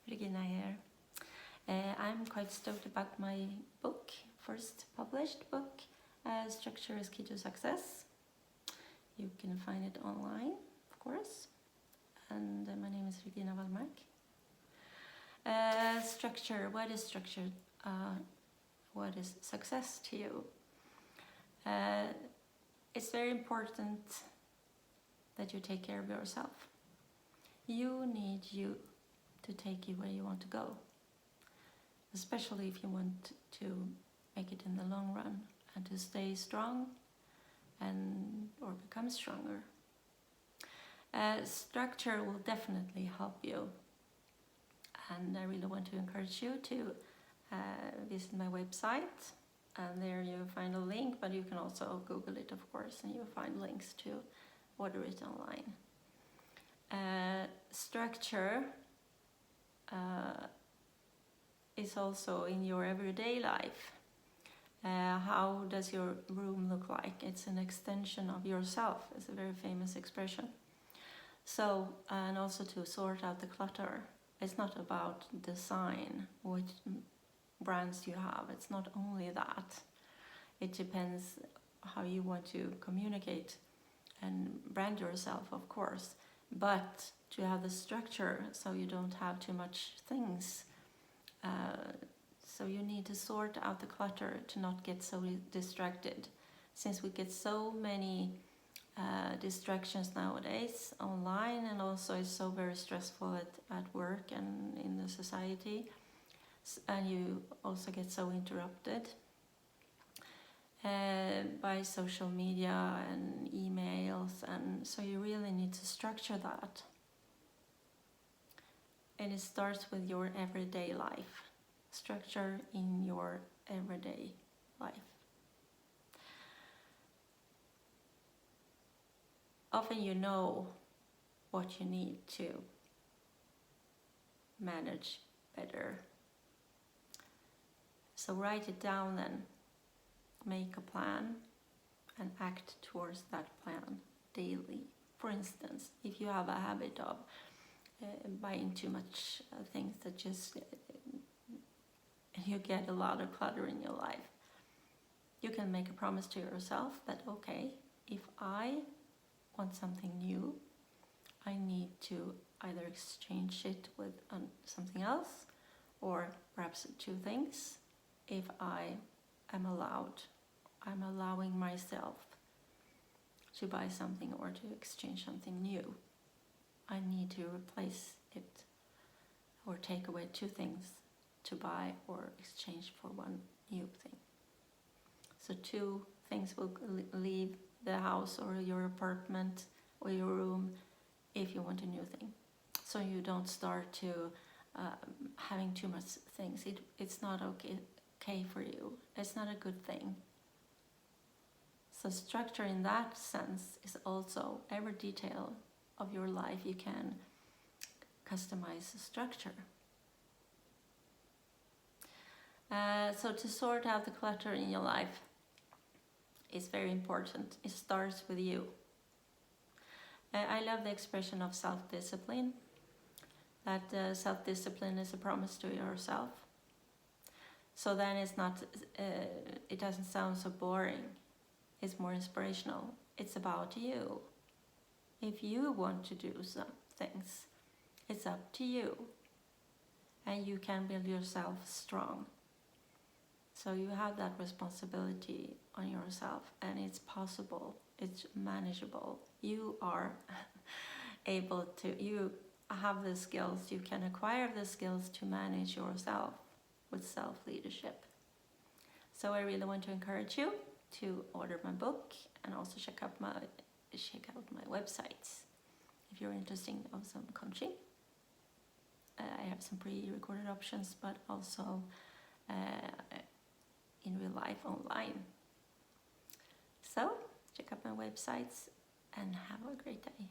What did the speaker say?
Regina here. I'm quite stoked about my book, first published book, Structure is Key to Success. You can find it online, of course. And my name is Regina Wallmark. Structure, what is structure? What is success to you? It's very important that you take care of yourself. You need you to take you where you want to go, especially if you want to make it in the long run and to stay strong or become stronger. Structure will definitely help you, and I really want to encourage you to visit my website, and there you'll find a link, but you can also Google it, of course, and you'll find links to order it online. Structure is also in your everyday life. How does your room look like? It's an extension of yourself. It's a very famous expression. So, and also to sort out the clutter. It's not about design, which brands you have. It's not only that. It depends how you want to communicate and brand yourself, of course. But to have the structure so you don't have too much things. So you need to sort out the clutter to not get so distracted. Since we get so many distractions nowadays online, and also it's so very stressful at work and in the society, and you also get so interrupted by social media and emails, and so you really need to structure that. And it starts with your everyday life. Structure in your everyday life. Often you know what you need to manage better. So write it down then. Make a plan and act towards that plan daily. For instance, if you have a habit of buying too much things that just you get a lot of clutter in your life, you can make a promise to yourself that, okay, if I want something new, I need to either exchange it with something else, or perhaps two things. If I am I'm allowing myself to buy something or to exchange something new, I need to replace it or take away two things to buy or exchange for one new thing. So two things will leave the house or your apartment or your room if you want a new thing. So you don't start to having too much things. It's not okay for you. It's not a good thing. So structure in that sense is also every detail of your life you can customize the structure. So to sort out the clutter in your life is very important. It starts with you. I love the expression of self-discipline. That self-discipline is a promise to yourself. So then it's not, it doesn't sound so boring. It's more inspirational. It's about you. If you want to do some things, it's up to you. And you can build yourself strong. So you have that responsibility on yourself, and it's possible, it's manageable. You are able to, you have the skills, you can acquire the skills to manage yourself with self-leadership. So I really want to encourage you to order my book and also check out my websites if you're interested in some coaching. I have some pre-recorded options, but also in real life online. So check out my websites and have a great day.